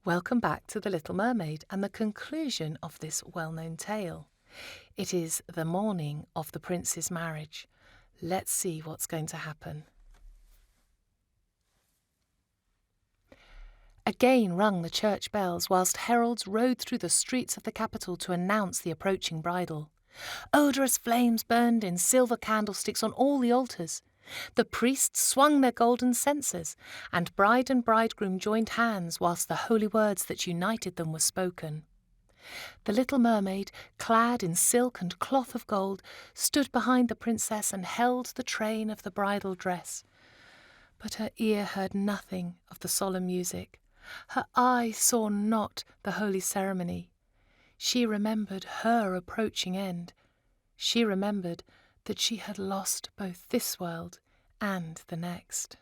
Welcome back to The Little Mermaid and the conclusion of this well-known tale. It is the morning of the prince's marriage. Let's see what's going to happen. Again rung the church bells whilst heralds rode through the streets of the capital to announce the approaching bridal. Odorous flames burned in silver candlesticks on all the altars. The priests swung their golden censers, and bride and bridegroom joined hands whilst the holy words that united them were spoken. The little mermaid, clad in silk and cloth of gold, stood behind the princess and held the train of the bridal dress. But her ear heard nothing of the solemn music. Her eye saw not the holy ceremony. She remembered her approaching end. She remembered that she had lost both this world and the next.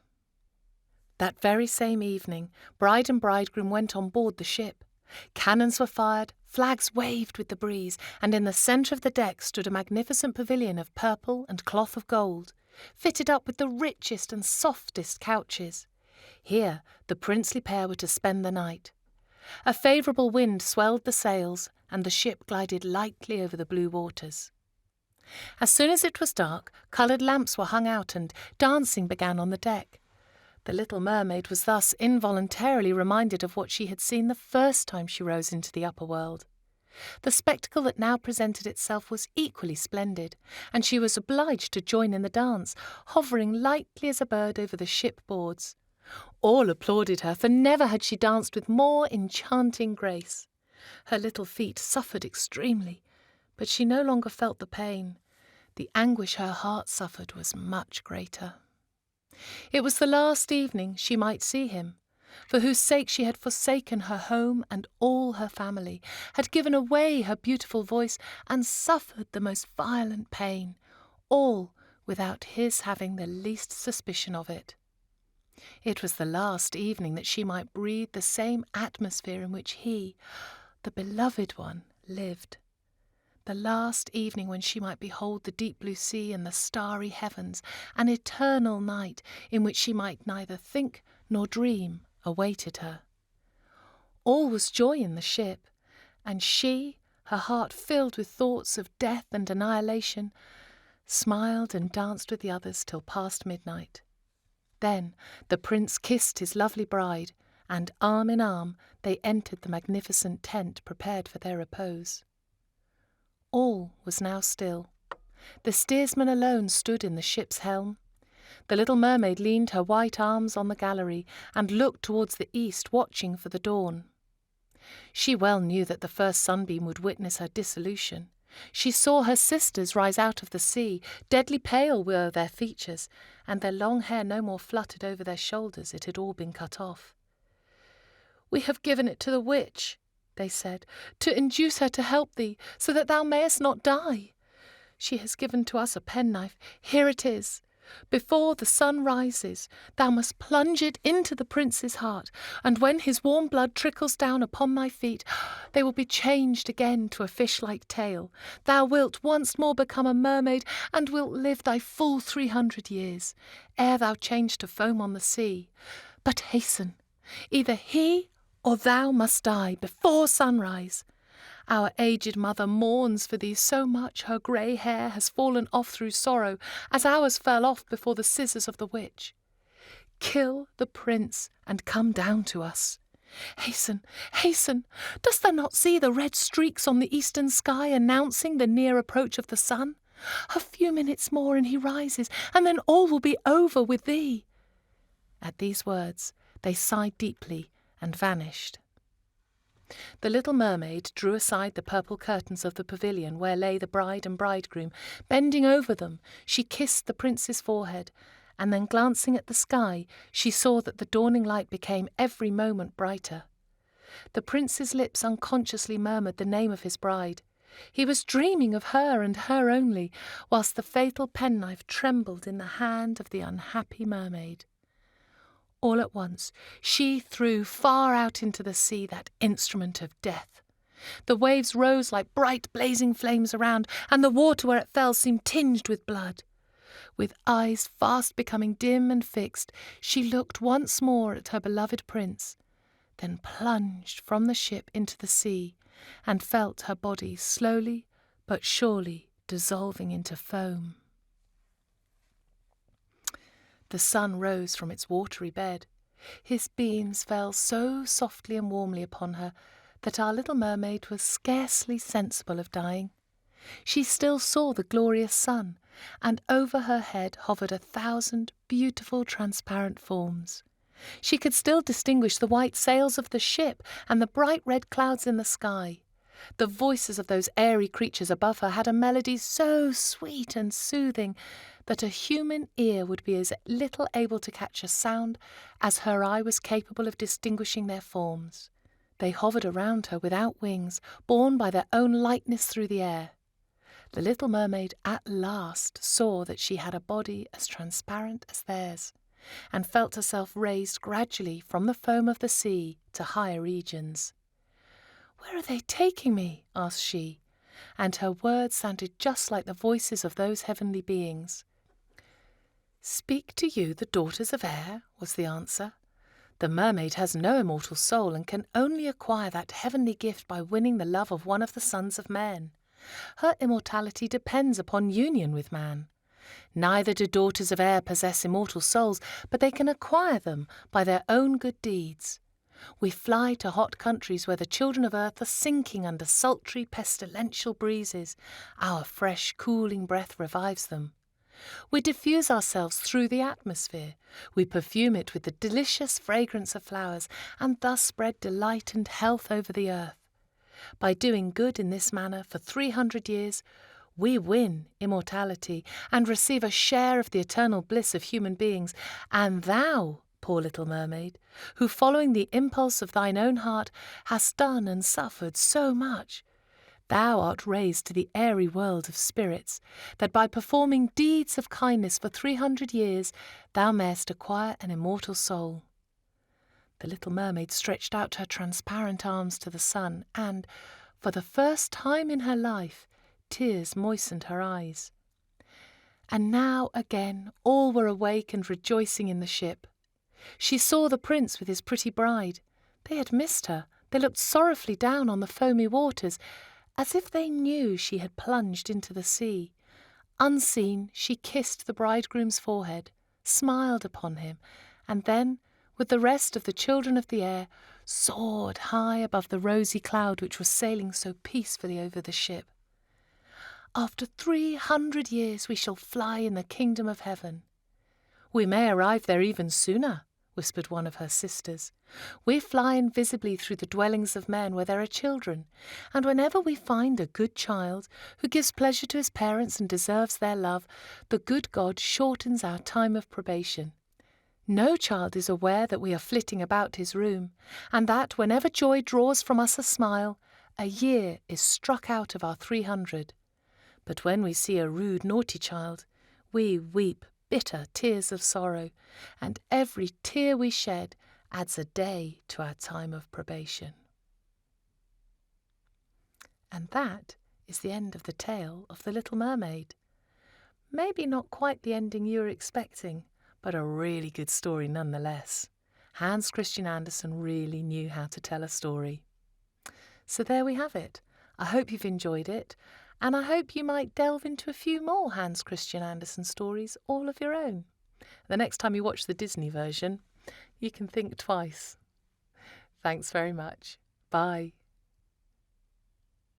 That very same evening, bride and bridegroom went on board the ship. Cannons were fired, flags waved with the breeze, and in the centre of the deck stood a magnificent pavilion of purple and cloth of gold, fitted up with the richest and softest couches. Here the princely pair were to spend the night. A favourable wind swelled the sails, and the ship glided lightly over the blue waters. As soon as it was dark, coloured lamps were hung out and dancing began on the deck. The little mermaid was thus involuntarily reminded of what she had seen the first time she rose into the upper world. The spectacle that now presented itself was equally splendid, and she was obliged to join in the dance, hovering lightly as a bird over the ship boards. All applauded her, for never had she danced with more enchanting grace. Her little feet suffered extremely, but she no longer felt the pain. The anguish her heart suffered was much greater. It was the last evening she might see him, for whose sake she had forsaken her home and all her family, had given away her beautiful voice, and suffered the most violent pain, all without his having the least suspicion of it. It was the last evening that she might breathe the same atmosphere in which he, the beloved one, lived. The last evening when she might behold the deep blue sea and the starry heavens, an eternal night in which she might neither think nor dream awaited her. All was joy in the ship, and she, her heart filled with thoughts of death and annihilation, smiled and danced with the others till past midnight. Then the prince kissed his lovely bride, and arm in arm they entered the magnificent tent prepared for their repose. All was now still. The steersman alone stood in the ship's helm. The little mermaid leaned her white arms on the gallery and looked towards the east, watching for the dawn. She well knew that the first sunbeam would witness her dissolution. She saw her sisters rise out of the sea. Deadly pale were their features, and their long hair no more fluttered over their shoulders, it had all been cut off. "We have given it to the witch," they said, "to induce her to help thee, so that thou mayest not die. She has given to us a penknife. Here it is. Before the sun rises, thou must plunge it into the prince's heart, and when his warm blood trickles down upon thy feet, they will be changed again to a fish-like tail. Thou wilt once more become a mermaid, and wilt live thy full 300 years, ere thou change to foam on the sea. But hasten, either he or thou must die before sunrise. Our aged mother mourns for thee so much her grey hair has fallen off through sorrow, as ours fell off before the scissors of the witch. Kill the prince and come down to us. Hasten, hasten! Dost thou not see the red streaks on the eastern sky announcing the near approach of the sun? A few minutes more and he rises, and then all will be over with thee." At these words they sighed deeply and vanished. The little mermaid drew aside the purple curtains of the pavilion where lay the bride and bridegroom. Bending over them, she kissed the prince's forehead, and then glancing at the sky, she saw that the dawning light became every moment brighter. The prince's lips unconsciously murmured the name of his bride. He was dreaming of her and her only, whilst the fatal penknife trembled in the hand of the unhappy mermaid. All at once she threw far out into the sea that instrument of death. The waves rose like bright blazing flames around, and the water where it fell seemed tinged with blood. With eyes fast becoming dim and fixed, she looked once more at her beloved prince. then plunged from the ship into the sea and felt her body slowly but surely dissolving into foam. The sun rose from its watery bed. His beams fell so softly and warmly upon her that our little mermaid was scarcely sensible of dying. She still saw the glorious sun, and over her head hovered 1,000 beautiful transparent forms. She could still distinguish the white sails of the ship and the bright red clouds in the sky. The voices of those airy creatures above her had a melody so sweet and soothing that a human ear would be as little able to catch a sound as her eye was capable of distinguishing their forms. They hovered around her without wings, borne by their own lightness through the air. The little mermaid at last saw that she had a body as transparent as theirs, and felt herself raised gradually from the foam of the sea to higher regions. "Where are they taking me?" asked she, and her words sounded just like the voices of those heavenly beings. "Speak to you the daughters of air," was the answer. "The mermaid has no immortal soul and can only acquire that heavenly gift by winning the love of one of the sons of men. Her immortality depends upon union with man. Neither do daughters of air possess immortal souls, but they can acquire them by their own good deeds. We fly to hot countries where the children of earth are sinking under sultry, pestilential breezes. Our fresh, cooling breath revives them. We diffuse ourselves through the atmosphere. We perfume it with the delicious fragrance of flowers, and thus spread delight and health over the earth. By doing good in this manner for 300 years, we win immortality and receive a share of the eternal bliss of human beings. And thou, poor little mermaid, who following the impulse of thine own heart hast done and suffered so much, thou art raised to the airy world of spirits, that by performing deeds of kindness for 300 years thou mayest acquire an immortal soul." The little mermaid stretched out her transparent arms to the sun, and, for the first time in her life, tears moistened her eyes. And now again all were awake and rejoicing in the ship. She saw the prince with his pretty bride. They had missed her. They looked sorrowfully down on the foamy waters, as if they knew she had plunged into the sea. Unseen, she kissed the bridegroom's forehead, smiled upon him, and then, with the rest of the children of the air, soared high above the rosy cloud which was sailing so peacefully over the ship. "After 300 years we shall fly in the kingdom of heaven." "We may arrive there even sooner," whispered one of her sisters. "We fly invisibly through the dwellings of men where there are children, and whenever we find a good child who gives pleasure to his parents and deserves their love, the good God shortens our time of probation. No child is aware that we are flitting about his room, and that whenever joy draws from us a smile, a year is struck out of our 300. But when we see a rude, naughty child, we weep bitter tears of sorrow, and every tear we shed adds a day to our time of probation." And that is the end of the tale of the Little Mermaid. Maybe not quite the ending you were expecting, but a really good story nonetheless. Hans Christian Andersen really knew how to tell a story. So there we have it. I hope you've enjoyed it, and I hope you might delve into a few more Hans Christian Andersen stories all of your own. The next time you watch the Disney version, you can think twice. Thanks very much. Bye.